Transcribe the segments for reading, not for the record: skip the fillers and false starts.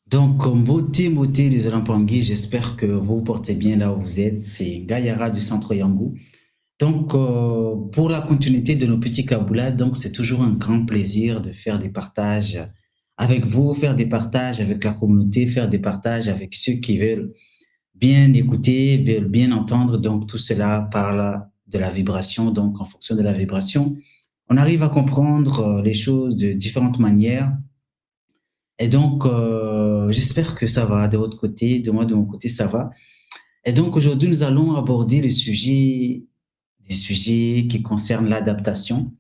Donc, beauté des Olampangui, j'espère que vous vous portez bien là où vous êtes. C'est Gayara du centre Yangou. Donc, pour la continuité de nos petits Kaboula, donc c'est toujours un grand plaisir de faire des partages avec vous, faire des partages avec la communauté, faire des partages avec ceux qui veulent bien écouter, veulent bien entendre. Donc, tout cela parle de la vibration. Donc, en fonction de la vibration, on arrive à comprendre les choses de différentes manières. Et donc, j'espère que ça va de votre côté, de moi, de mon côté, ça va. Et donc, aujourd'hui, nous allons aborder des sujets qui concernent l'adaptation.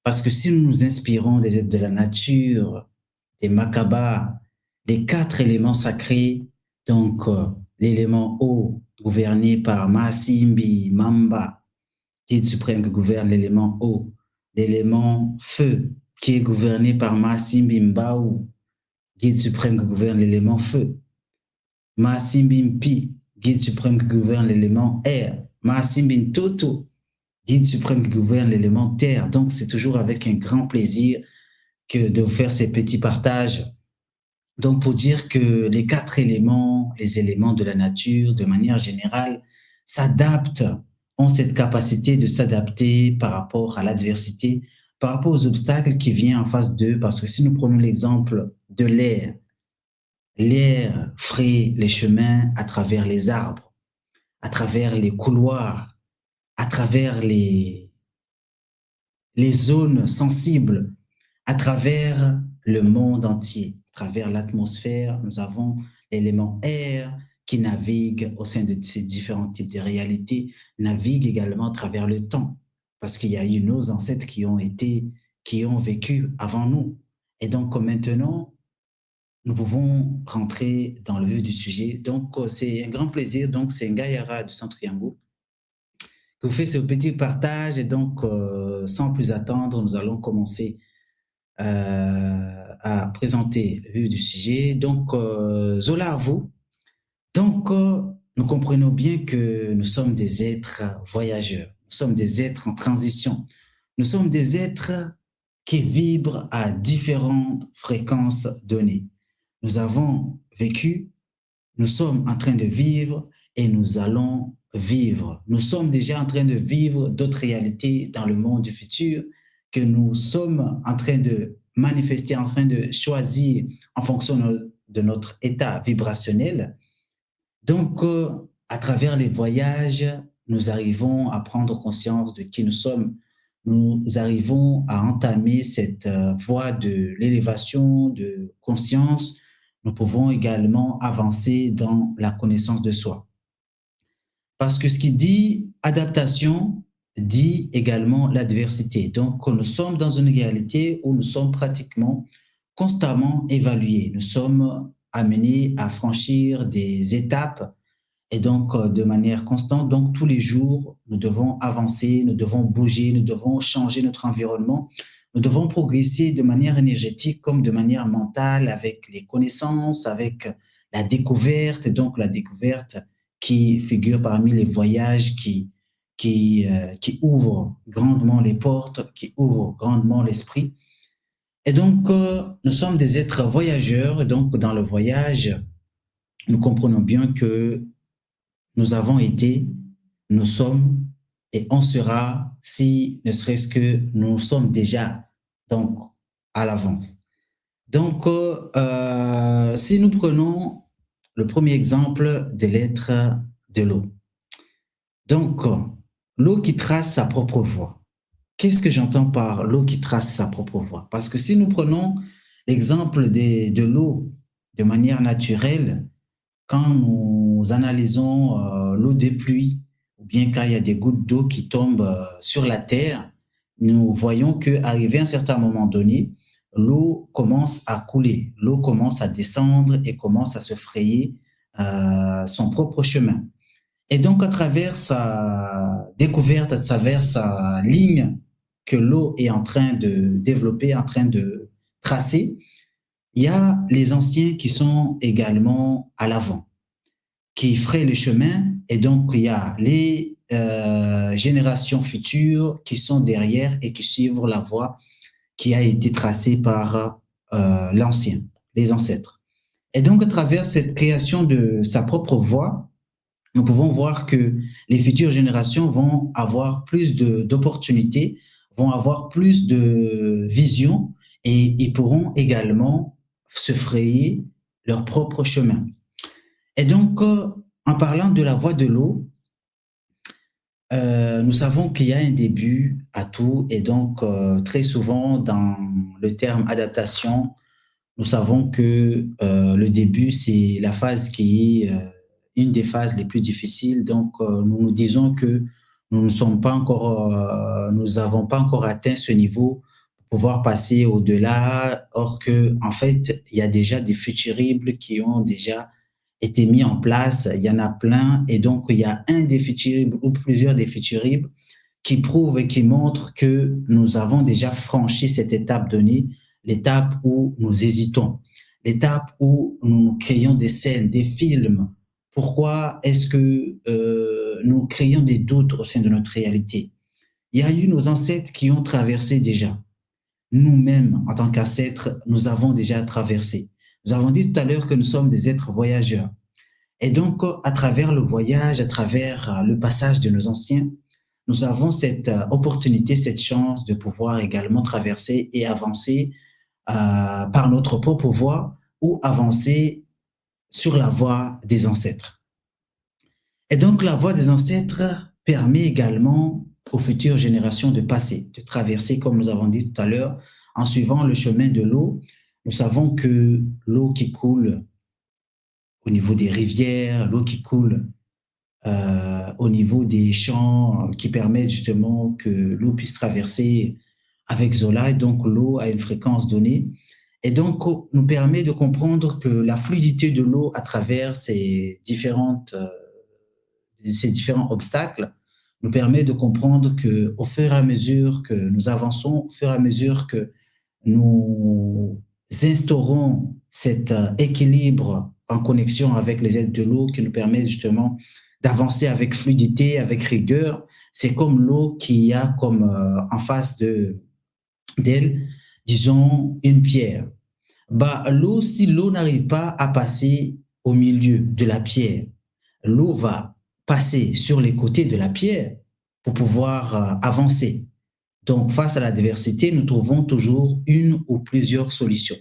Parce que si nous nous inspirons des êtres de la nature, des Makabas, des quatre éléments sacrés, donc l'élément eau, gouverné par Masimbi, Mamba, qui est suprême, qui gouverne l'élément eau, l'élément feu, qui est gouverné par Masimbi Mbaou, guide suprême qui gouverne l'élément feu. Maasimbin Pi, guide suprême qui gouverne l'élément air. Maasimbin Toto, guide suprême qui gouverne l'élément terre. Donc, c'est toujours avec un grand plaisir que de vous faire ces petits partages. Donc, pour dire que les quatre éléments, les éléments de la nature, de manière générale, s'adaptent, ont cette capacité de s'adapter par rapport à l'adversité, par rapport aux obstacles qui viennent en face d'eux. Parce que si nous prenons l'exemple de l'air, l'air fraye les chemins à travers les arbres, à travers les couloirs, à travers les zones sensibles, à travers le monde entier, à travers l'atmosphère. Nous avons l'élément air qui navigue au sein de ces différents types de réalités, navigue également à travers le temps, parce qu'il y a eu nos ancêtres qui ont vécu avant nous. Et donc maintenant, nous pouvons rentrer dans le vif du sujet. Donc, c'est un grand plaisir. Donc, c'est Ngayara du Centre Yangou que vous faites ce petit partage. Et donc, sans plus attendre, nous allons commencer à présenter le vif du sujet. Donc, Zola à vous. Donc, nous comprenons bien que nous sommes des êtres voyageurs. Nous sommes des êtres en transition. Nous sommes des êtres qui vibrent à différentes fréquences données. Nous avons vécu, nous sommes en train de vivre et nous allons vivre. Nous sommes déjà en train de vivre d'autres réalités dans le monde du futur que nous sommes en train de manifester, en train de choisir en fonction de notre état vibrationnel. Donc, à travers les voyages, nous arrivons à prendre conscience de qui nous sommes. Nous arrivons à entamer cette voie de l'élévation de conscience. Nous pouvons également avancer dans la connaissance de soi. Parce que ce qui dit adaptation dit également l'adversité. Donc, nous sommes dans une réalité où nous sommes pratiquement constamment évalués. Nous sommes amenés à franchir des étapes et donc de manière constante. Donc, tous les jours, nous devons avancer, nous devons bouger, nous devons changer notre environnement. Nous devons progresser de manière énergétique comme de manière mentale avec les connaissances, avec la découverte. Et donc, la découverte qui figure parmi les voyages qui ouvrent grandement les portes, qui ouvrent grandement l'esprit. Et donc, nous sommes des êtres voyageurs. Et donc, dans le voyage, nous comprenons bien que nous avons été, nous sommes et on sera si ne serait-ce que nous sommes déjà donc à l'avance. Donc, si nous prenons le premier exemple de l'être de l'eau. Donc, l'eau qui trace sa propre voie. Qu'est-ce que j'entends par l'eau qui trace sa propre voie? Parce que si nous prenons l'exemple de l'eau de manière naturelle, quand nous analysons l'eau des pluies, ou bien quand il y a des gouttes d'eau qui tombent sur la terre, nous voyons qu'arrivé à un certain moment donné, l'eau commence à couler, l'eau commence à descendre et commence à se frayer son propre chemin. Et donc, à travers sa découverte, à travers sa ligne que l'eau est en train de développer, en train de tracer, il y a les anciens qui sont également à l'avant, qui frayent le chemin. Et donc, il y a les générations futures qui sont derrière et qui suivent la voie qui a été tracée par l'ancien, les ancêtres. Et donc, à travers cette création de sa propre voie, nous pouvons voir que les futures générations vont avoir plus d'opportunités, vont avoir plus de vision et ils pourront également se frayer leur propre chemin. Et donc, en parlant de la voie de l'eau, nous savons qu'il y a un début à tout et donc très souvent dans le terme adaptation, nous savons que le début, c'est la phase qui est une des phases les plus difficiles. Donc, nous nous disons que nous ne sommes pas encore, nous n'avons pas encore atteint ce niveau pour pouvoir passer au-delà. Or que, en fait, il y a déjà des futuribles qui ont déjà été mis en place. Il y en a plein. Et donc, il y a un des futuribles ou plusieurs des futuribles qui prouvent et qui montrent que nous avons déjà franchi cette étape donnée, l'étape où nous hésitons, l'étape où nous créons des scènes, des films. Pourquoi est-ce que nous créons des doutes au sein de notre réalité? Il y a eu nos ancêtres qui ont traversé déjà. Nous-mêmes, en tant qu'ancêtres, nous avons déjà traversé. Nous avons dit tout à l'heure que nous sommes des êtres voyageurs. Et donc, à travers le voyage, à travers le passage de nos anciens, nous avons cette opportunité, cette chance de pouvoir également traverser et avancer par notre propre voie ou avancer sur la voie des ancêtres. Et donc, la voie des ancêtres permet également aux futures générations de passer, de traverser, comme nous avons dit tout à l'heure, en suivant le chemin de l'eau. Nous savons que l'eau qui coule au niveau des rivières, l'eau qui coule au niveau des champs qui permettent justement que l'eau puisse traverser avec Zola, et donc l'eau a une fréquence donnée. Et donc, nous permet de comprendre que la fluidité de l'eau à travers ces différents obstacles nous permet de comprendre qu'au fur et à mesure que nous avançons, au fur et à mesure que nous instaurons cet équilibre en connexion avec les aides de l'eau qui nous permettent justement d'avancer avec fluidité, avec rigueur. C'est comme l'eau qui a comme en face d'elle, disons, une pierre. Bah, l'eau, si l'eau n'arrive pas à passer au milieu de la pierre, l'eau va passer sur les côtés de la pierre pour pouvoir avancer. Donc, face à l'adversité, nous trouvons toujours une ou plusieurs solutions.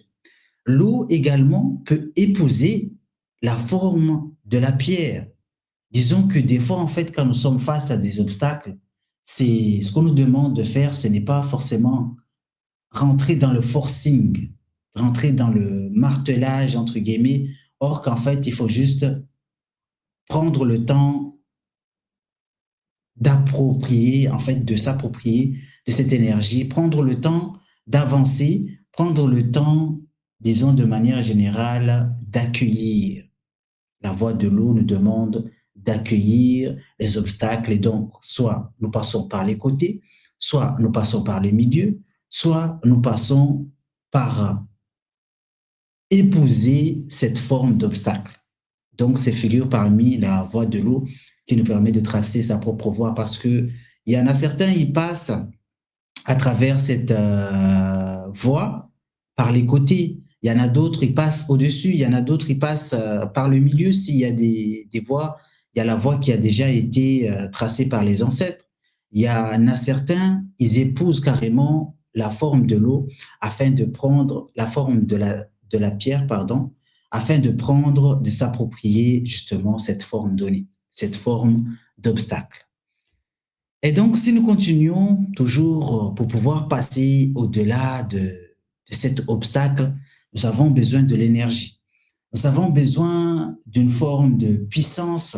L'eau également peut épouser la forme de la pierre. Disons que des fois, en fait, quand nous sommes face à des obstacles, c'est ce qu'on nous demande de faire, ce n'est pas forcément rentrer dans le forcing, rentrer dans le martelage, entre guillemets, or qu'en fait, il faut juste prendre le temps d'approprier, en fait, de s'approprier de cette énergie, prendre le temps d'avancer, prendre le temps, disons de manière générale, d'accueillir. La voie de l'eau nous demande d'accueillir les obstacles et donc soit nous passons par les côtés, soit nous passons par les milieux, soit nous passons par épouser cette forme d'obstacle. Donc, c'est figure parmi la voie de l'eau qui nous permet de tracer sa propre voie parce que il y en a certains, ils passent à travers cette voie par les côtés. Il y en a d'autres, ils passent au-dessus. Il y en a d'autres, ils passent par le milieu. S'il y a des voies, il y a la voie qui a déjà été tracée par les ancêtres. Il y en a certains, ils épousent carrément la forme de l'eau afin de prendre la forme de la pierre, pardon, afin de prendre, de s'approprier justement cette forme donnée, cette forme d'obstacle. Et donc, si nous continuons toujours pour pouvoir passer au-delà de cet obstacle, nous avons besoin de l'énergie. Nous avons besoin d'une forme de puissance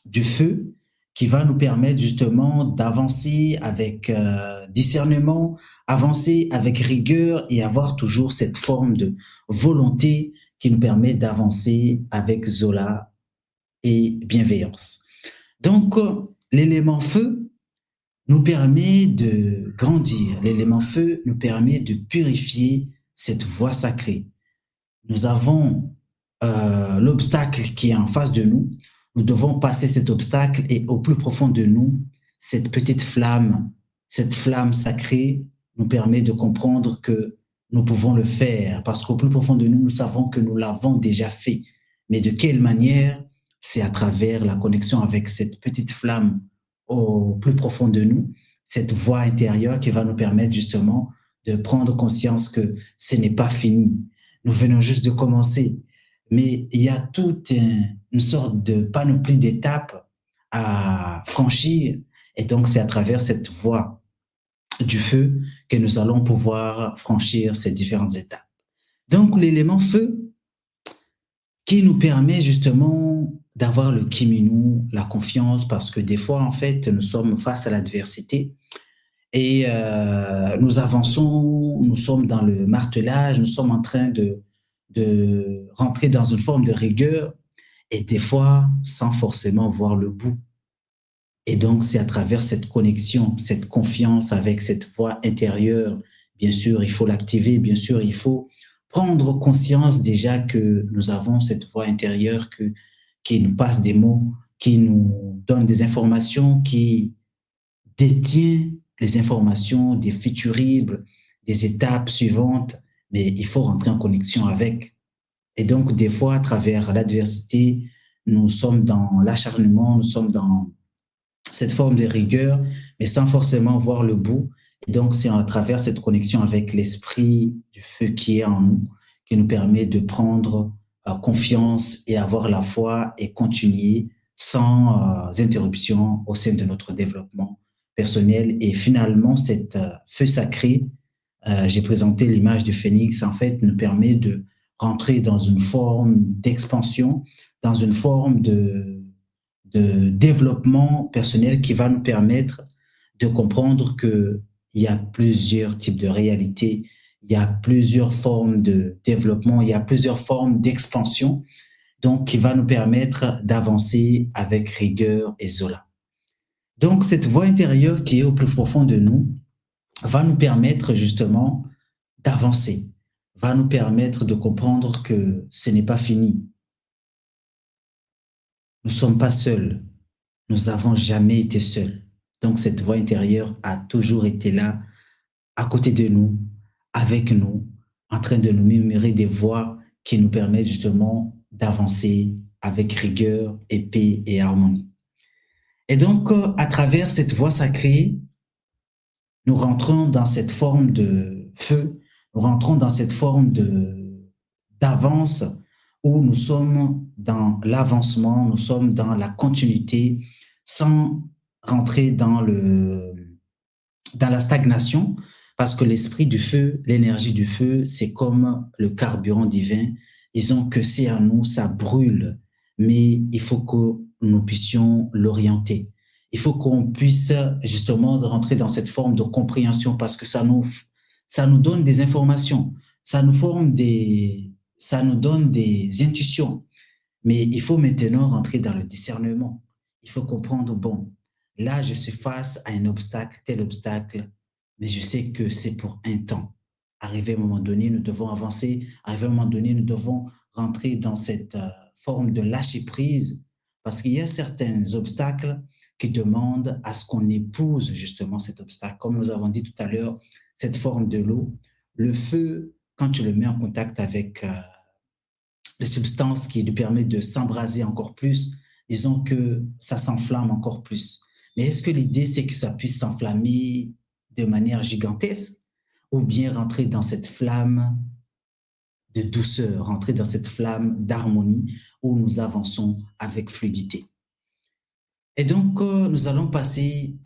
du feu qui va nous permettre justement d'avancer avec discernement, avancer avec rigueur et avoir toujours cette forme de volonté qui nous permet d'avancer avec Zola et bienveillance. Donc, l'élément feu nous permet de grandir. L'élément feu nous permet de purifier cette voie sacrée. Nous avons l'obstacle qui est en face de nous. Nous devons passer cet obstacle et au plus profond de nous, cette petite flamme, cette flamme sacrée nous permet de comprendre que nous pouvons le faire parce qu'au plus profond de nous, nous savons que nous l'avons déjà fait. Mais de quelle manière? C'est à travers la connexion avec cette petite flamme au plus profond de nous, cette voix intérieure qui va nous permettre justement de prendre conscience que ce n'est pas fini. Nous venons juste de commencer, mais il y a toute une sorte de panoplie d'étapes à franchir. Et donc, c'est à travers cette voie du feu que nous allons pouvoir franchir ces différentes étapes. Donc, l'élément feu qui nous permet justement d'avoir le kiminu, la confiance, parce que des fois, en fait, nous sommes face à l'adversité et nous avançons, nous sommes dans le martelage, nous sommes en train de rentrer dans une forme de rigueur et des fois sans forcément voir le bout. Et donc, c'est à travers cette connexion, cette confiance avec cette voix intérieure, bien sûr, il faut l'activer, bien sûr, il faut prendre conscience déjà que nous avons cette voix intérieure qui nous passe des mots, qui nous donne des informations, qui détient les informations des futuribles, des étapes suivantes, mais il faut rentrer en connexion avec. Et donc, des fois, à travers l'adversité, nous sommes dans l'acharnement, nous sommes dans cette forme de rigueur, mais sans forcément voir le bout. Et donc, c'est à travers cette connexion avec l'esprit du feu qui est en nous, qui nous permet de prendre confiance et avoir la foi et continuer sans interruption au sein de notre développement personnel. Et finalement, cette feu sacré, j'ai présenté l'image du phénix, en fait, nous permet de rentrer dans une forme d'expansion, dans une forme de développement personnel qui va nous permettre de comprendre qu'il y a plusieurs types de réalités, il y a plusieurs formes de développement, il y a plusieurs formes d'expansion, donc qui va nous permettre d'avancer avec rigueur et Zola. Donc, cette voix intérieure qui est au plus profond de nous va nous permettre justement d'avancer, va nous permettre de comprendre que ce n'est pas fini. Nous ne sommes pas seuls. Nous n'avons jamais été seuls. Donc, cette voix intérieure a toujours été là, à côté de nous, avec nous, en train de nous murmurer des voix qui nous permettent justement d'avancer avec rigueur et paix et harmonie. Et donc, à travers cette voix sacrée, nous rentrons dans cette forme de feu, nous rentrons dans cette forme d'avance où nous sommes dans l'avancement, nous sommes dans la continuité sans rentrer dans la stagnation, parce que l'esprit du feu, l'énergie du feu, c'est comme le carburant divin. Disons que c'est à nous, ça brûle, mais il faut que nous puissions l'orienter. Il faut qu'on puisse justement rentrer dans cette forme de compréhension parce que ça nous donne des informations, ça nous donne des intuitions. Mais il faut maintenant rentrer dans le discernement. Il faut comprendre, bon, là, je suis face à un obstacle, tel obstacle, mais je sais que c'est pour un temps. Arrivé à un moment donné, nous devons avancer. Arrivé à un moment donné, nous devons rentrer dans cette forme de lâcher prise parce qu'il y a certains obstacles qui demandent à ce qu'on épouse justement cet obstacle. Comme nous avons dit tout à l'heure, cette forme de l'eau, le feu, quand tu le mets en contact avec les substances qui lui permettent de s'embraser encore plus, disons que ça s'enflamme encore plus. Mais est-ce que l'idée, c'est que ça puisse s'enflammer de manière gigantesque ou bien rentrer dans cette flamme de douceur, rentrer dans cette flamme d'harmonie où nous avançons avec fluidité? Et donc, nous allons passer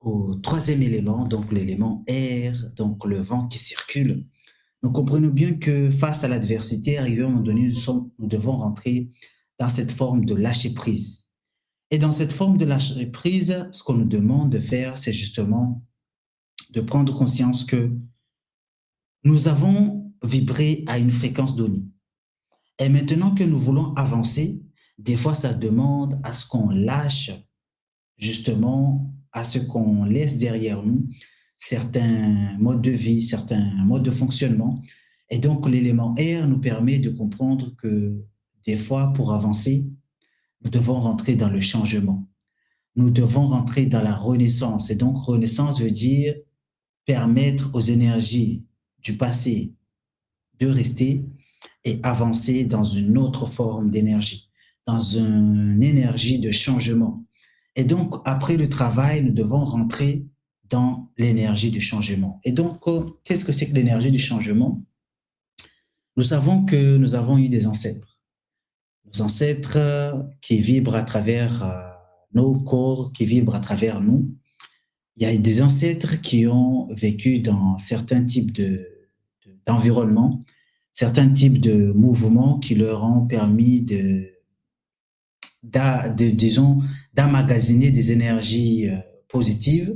au troisième élément, donc l'élément air, donc le vent qui circule. Nous comprenons bien que face à l'adversité, arrivé à un moment donné, nous devons rentrer dans cette forme de lâcher prise. Et dans cette forme de lâcher prise, ce qu'on nous demande de faire, c'est justement de prendre conscience que nous avons vibré à une fréquence donnée. Et maintenant que nous voulons avancer, des fois, ça demande à ce qu'on lâche, justement, à ce qu'on laisse derrière nous certains modes de vie, certains modes de fonctionnement. Et donc, l'élément R nous permet de comprendre que des fois, pour avancer, nous devons rentrer dans le changement. Nous devons rentrer dans la renaissance. Et donc, renaissance veut dire permettre aux énergies du passé de rester et avancer dans une autre forme d'énergie, dans une énergie de changement. Et donc, après le travail, nous devons rentrer dans l'énergie du changement. Et donc, qu'est-ce que c'est que l'énergie du changement? Nous savons que nous avons eu des ancêtres. Nos ancêtres qui vibrent à travers nos corps, qui vibrent à travers nous. Il y a des ancêtres qui ont vécu dans certains types d'environnements, certains types de mouvements qui leur ont permis disons, d'emmagasiner des énergies positives,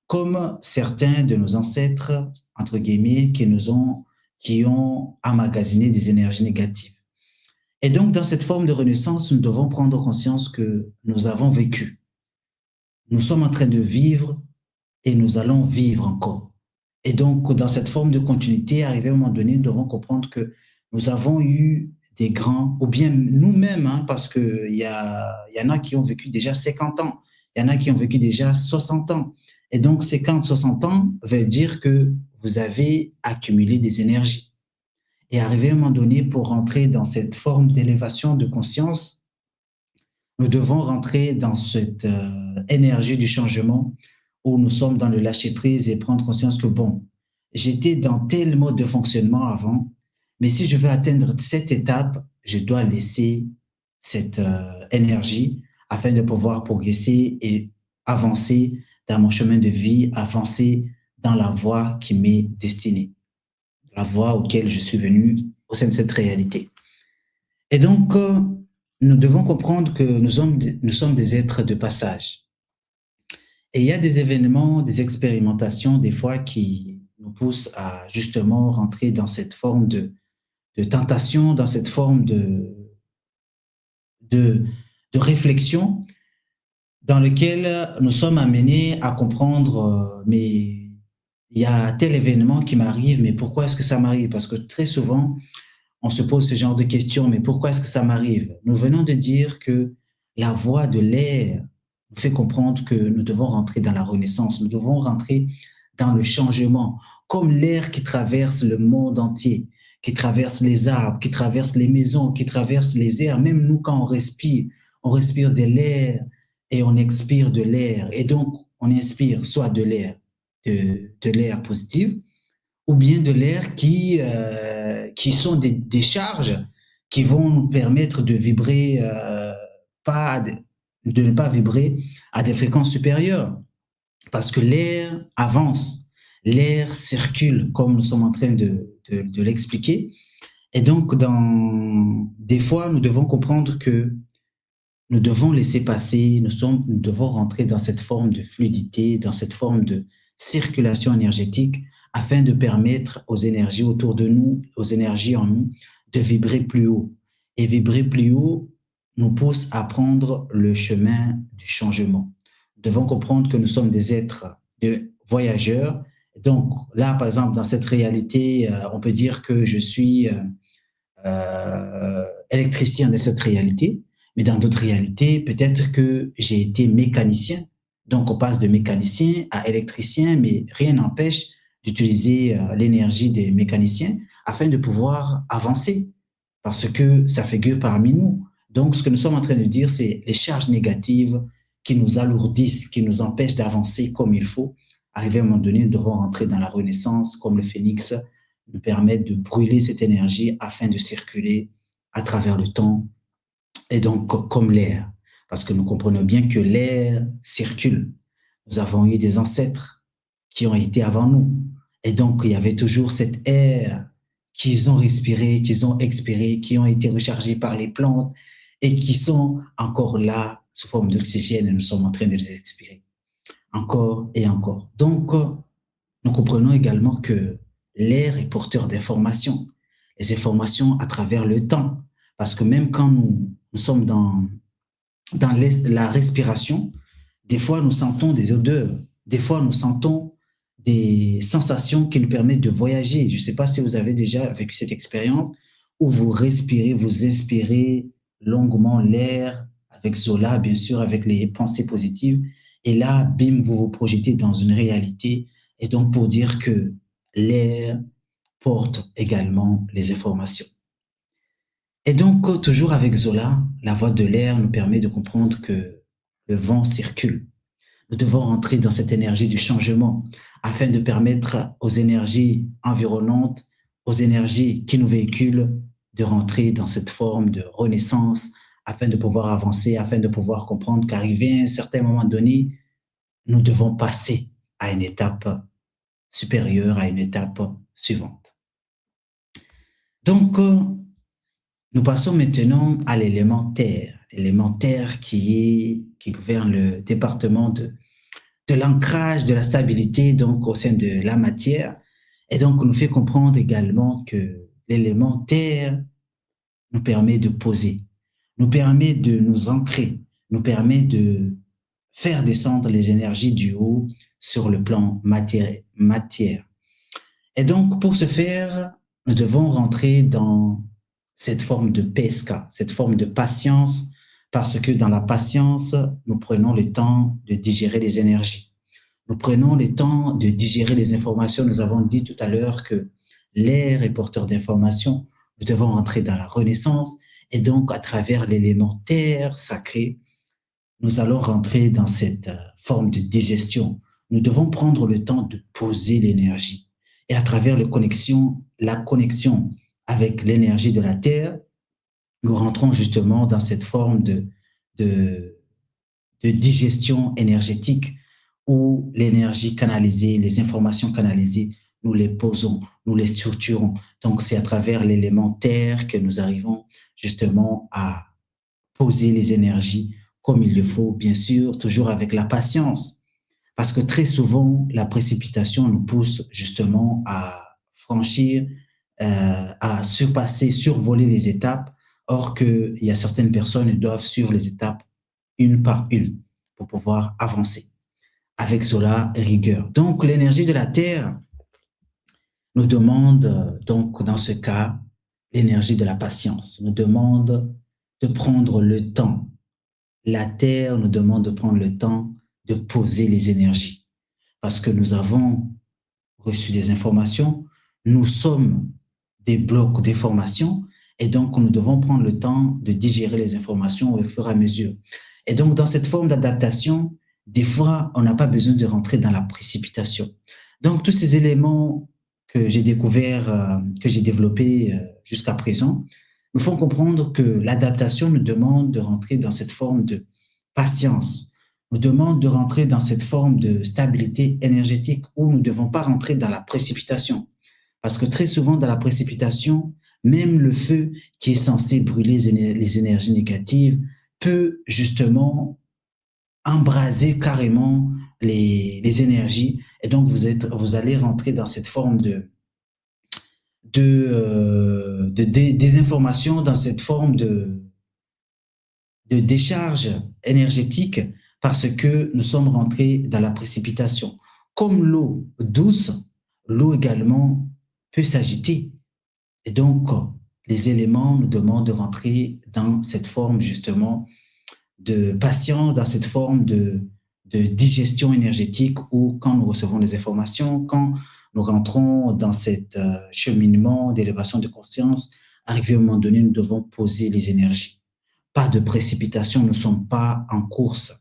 comme certains de nos ancêtres, entre guillemets, qui ont emmagasiné des énergies négatives. Et donc, dans cette forme de renaissance, nous devons prendre conscience que nous avons vécu. Nous sommes en train de vivre et nous allons vivre encore. Et donc, dans cette forme de continuité, arrivé à un moment donné, nous devons comprendre que nous avons eu des grands, ou bien nous-mêmes, hein, parce qu'il y en a qui ont vécu déjà 50 ans, il y en a qui ont vécu déjà 60 ans. Et donc, 50, 60 ans veut dire que vous avez accumulé des énergies. Et arrivé à un moment donné, pour rentrer dans cette forme d'élévation de conscience, nous devons rentrer dans cette énergie du changement où nous sommes dans le lâcher-prise et prendre conscience que, bon, j'étais dans tel mode de fonctionnement avant, mais si je veux atteindre cette étape, je dois laisser cette énergie afin de pouvoir progresser et avancer dans mon chemin de vie, avancer dans la voie qui m'est destinée, la voie auquel je suis venu au sein de cette réalité. Et donc, nous devons comprendre que nous sommes des êtres de passage. Et il y a des événements, des expérimentations, des fois, qui nous poussent à justement rentrer dans cette forme de tentation, dans cette forme de réflexion dans lequel nous sommes amenés à comprendre, mais il y a tel événement qui m'arrive, mais pourquoi est-ce que ça m'arrive? Parce que très souvent, on se pose ce genre de questions, mais pourquoi est-ce que ça m'arrive? Nous venons de dire que la voie de l'air nous fait comprendre que nous devons rentrer dans la renaissance, nous devons rentrer dans le changement, comme l'air qui traverse le monde entier, qui traverse les arbres, qui traverse les maisons, qui traverse les airs. Même nous, quand on respire de l'air et on expire de l'air. Et donc, on inspire soit de l'air positif, ou bien de l'air qui sont des charges qui vont nous permettre de vibrer, de ne pas vibrer à des fréquences supérieures. Parce que l'air avance, l'air circule, comme nous sommes en train de l'expliquer. Et donc, des fois, nous devons comprendre que nous devons laisser passer, nous devons rentrer dans cette forme de fluidité, dans cette forme de circulation énergétique, afin de permettre aux énergies autour de nous, aux énergies en nous, de vibrer plus haut. Et vibrer plus haut nous pousse à prendre le chemin du changement. Nous devons comprendre que nous sommes des êtres de voyageurs. Donc là, par exemple, dans cette réalité, on peut dire que je suis électricien de cette réalité, mais dans d'autres réalités, peut-être que j'ai été mécanicien. Donc on passe de mécanicien à électricien, mais rien n'empêche d'utiliser l'énergie des mécaniciens afin de pouvoir avancer, parce que ça figure parmi nous. Donc, ce que nous sommes en train de dire, c'est les charges négatives qui nous alourdissent, qui nous empêchent d'avancer comme il faut. Arrivé à un moment donné, nous devons rentrer dans la renaissance, comme le phénix nous permet de brûler cette énergie afin de circuler à travers le temps, et donc comme l'air, parce que nous comprenons bien que l'air circule. Nous avons eu des ancêtres qui ont été avant nous, et donc il y avait toujours cet air qu'ils ont respiré, qu'ils ont expiré, qui ont été rechargés par les plantes et qui sont encore là sous forme d'oxygène et nous sommes en train de les expirer encore et encore. Donc, nous comprenons également que l'air est porteur d'informations, les informations à travers le temps. Parce que même quand nous sommes dans la respiration, des fois nous sentons des odeurs, des fois nous sentons des sensations qui nous permettent de voyager. Je ne sais pas si vous avez déjà vécu cette expérience où vous respirez, vous inspirez longuement l'air avec Zola, bien sûr, avec les pensées positives. Et là, bim, vous vous projetez dans une réalité. Et donc, pour dire que l'air porte également les informations. Et donc, toujours avec Zola, la voix de l'air nous permet de comprendre que le vent circule. Nous devons rentrer dans cette énergie du changement afin de permettre aux énergies environnantes, aux énergies qui nous véhiculent, de rentrer dans cette forme de renaissance afin de pouvoir avancer, afin de pouvoir comprendre qu'arrivé à un certain moment donné, nous devons passer à une étape supérieure, à une étape suivante. Donc, nous passons maintenant à l'élément terre qui gouverne le département de l'ancrage, de la stabilité donc au sein de la matière. Et donc, nous fait comprendre également que l'élément terre nous permet de poser, nous permet de nous ancrer, nous permet de faire descendre les énergies du haut sur le plan matière. Et donc, pour ce faire, nous devons rentrer dans cette forme de PSK, cette forme de patience, parce que dans la patience, nous prenons le temps de digérer les énergies. Nous prenons le temps de digérer les informations. Nous avons dit tout à l'heure que l'air est porteur d'informations. Nous devons rentrer dans la renaissance. Et donc, à travers l'élément terre sacré, nous allons rentrer dans cette forme de digestion. Nous devons prendre le temps de poser l'énergie. Et à travers la connexion avec l'énergie de la terre, nous rentrons justement dans cette forme de digestion énergétique où l'énergie canalisée, les informations canalisées, nous les posons, nous les structurons. Donc, c'est à travers l'élément terre que nous arrivons justement à poser les énergies comme il le faut, bien sûr, toujours avec la patience. Parce que très souvent, la précipitation nous pousse justement à franchir, à survoler les étapes, or qu'il y a certaines personnes qui doivent suivre les étapes une par une pour pouvoir avancer avec cela rigueur. Donc, l'énergie de la Terre nous demande, donc, dans ce cas, l'énergie de la patience, nous demande de prendre le temps. La Terre nous demande de prendre le temps de poser les énergies parce que nous avons reçu des informations, nous sommes des blocs d'informations et donc nous devons prendre le temps de digérer les informations au fur et à mesure. Et donc, dans cette forme d'adaptation, des fois, on n'a pas besoin de rentrer dans la précipitation. Donc, tous ces éléments que j'ai découverts, que j'ai développés jusqu'à présent, nous font comprendre que l'adaptation nous demande de rentrer dans cette forme de patience, nous demande de rentrer dans cette forme de stabilité énergétique où nous ne devons pas rentrer dans la précipitation. Parce que très souvent, dans la précipitation, même le feu qui est censé brûler les énergies négatives peut justement embraser carrément les énergies. Et donc, vous allez rentrer dans cette forme de désinformation, dans cette forme de décharge énergétique parce que nous sommes rentrés dans la précipitation. Comme l'eau douce, l'eau également peut s'agiter. Et donc, les éléments nous demandent de rentrer dans cette forme justement de patience, dans cette forme de digestion énergétique où quand nous recevons des informations, quand nous rentrons dans cet cheminement d'élévation de conscience, arrivé à un moment donné, nous devons poser les énergies. Pas de précipitation, nous ne sommes pas en course.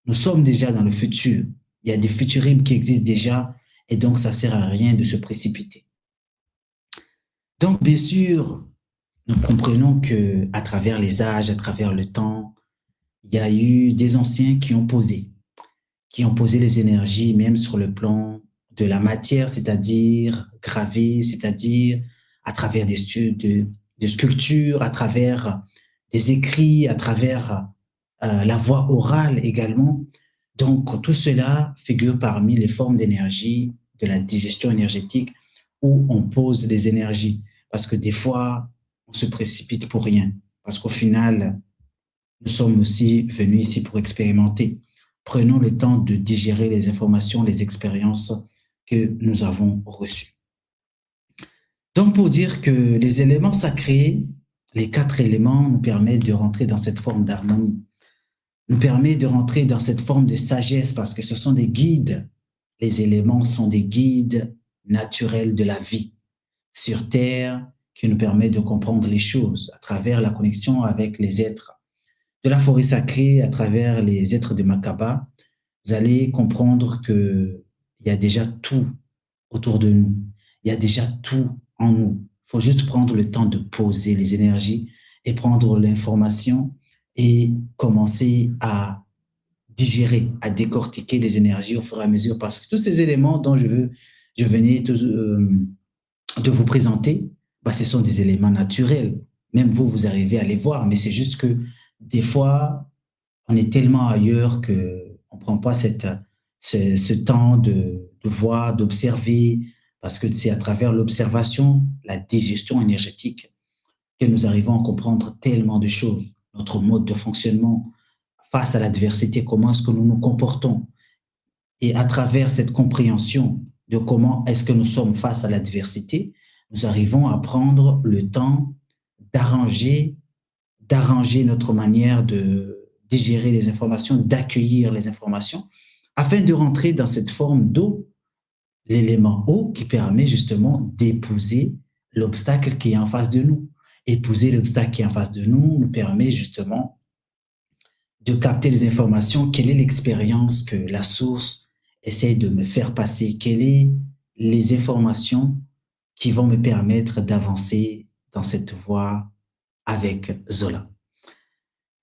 Nous sommes déjà dans le futur. Il y a des futuribles qui existent déjà et donc ça ne sert à rien de se précipiter. Donc, bien sûr, nous comprenons qu'à travers les âges, à travers le temps, il y a eu des anciens qui ont posé les énergies, même sur le plan de la matière, c'est-à-dire gravées, c'est-à-dire à travers des sculptures, à travers des écrits, à travers la voix orale également. Donc, tout cela figure parmi les formes d'énergie de la digestion énergétique où on pose les énergies. Parce que des fois, on se précipite pour rien. Parce qu'au final, nous sommes aussi venus ici pour expérimenter. Prenons le temps de digérer les informations, les expériences que nous avons reçues. Donc, pour dire que les éléments sacrés, les 4 éléments, nous permettent de rentrer dans cette forme d'harmonie, nous permettent de rentrer dans cette forme de sagesse parce que ce sont des guides. Les éléments sont des guides naturels de la vie sur Terre qui nous permettent de comprendre les choses à travers la connexion avec les êtres de la forêt sacrée, à travers les êtres de Makaba. Vous allez comprendre qu'il y a déjà tout autour de nous. Il y a déjà tout en nous. Il faut juste prendre le temps de poser les énergies et prendre l'information et commencer à digérer, à décortiquer les énergies au fur et à mesure parce que tous ces éléments dont je venais de vous présenter, bah, ce sont des éléments naturels. Même vous, vous arrivez à les voir, mais c'est juste que des fois, on est tellement ailleurs qu'on ne prend pas ce temps de voir, d'observer, parce que c'est à travers l'observation, la digestion énergétique, que nous arrivons à comprendre tellement de choses. Notre mode de fonctionnement face à l'adversité, comment est-ce que nous nous comportons. Et à travers cette compréhension de comment est-ce que nous sommes face à l'adversité, nous arrivons à prendre le temps d'arranger notre manière de digérer les informations, d'accueillir les informations, afin de rentrer dans cette forme d'eau, l'élément eau qui permet justement d'épouser l'obstacle qui est en face de nous. Épouser l'obstacle qui est en face de nous nous permet justement de capter les informations, quelle est l'expérience que la source essaie de me faire passer, quelles sont les informations qui vont me permettre d'avancer dans cette voie avec Zola.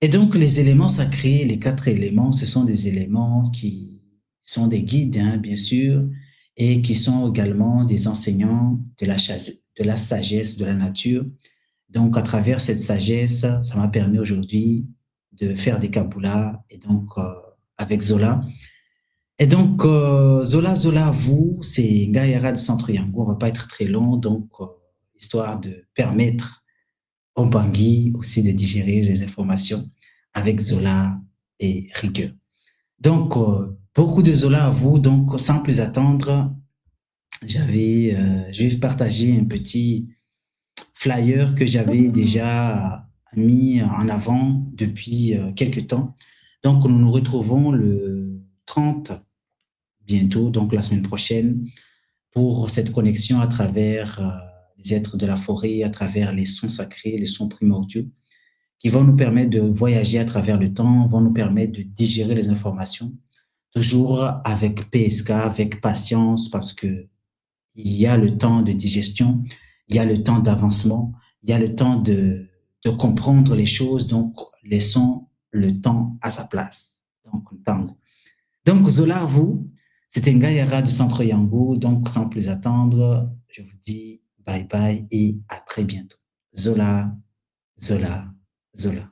Et donc, les éléments sacrés, les 4 éléments, ce sont des éléments qui sont des guides, hein, bien sûr, et qui sont également des enseignants de la sagesse de la nature. Donc, à travers cette sagesse, ça m'a permis aujourd'hui de faire des kaboulas, et donc, avec Zola. Et donc, Zola, vous, c'est Ngayara du Centre Yango. On va pas être très long, donc, histoire de permettre au Bangui aussi de digérer les informations avec Zola et rigueur. Donc, beaucoup de Zola à vous. Donc, sans plus attendre, je vais partager un petit flyer que j'avais déjà mis en avant depuis quelques temps. Donc, nous nous retrouvons le 30 bientôt, donc la semaine prochaine, pour cette connexion à travers les êtres de la forêt, à travers les sons sacrés, les sons primordiaux, qui vont nous permettre de voyager à travers le temps, vont nous permettre de digérer les informations, toujours avec PSK, avec patience, parce que il y a le temps de digestion, il y a le temps d'avancement, il y a le temps de comprendre les choses, donc laissons le temps à sa place. Donc Zola, vous, c'était Ngayara du Centre Yango, donc sans plus attendre, je vous dis bye bye et à très bientôt. Zola, Zola, Zola.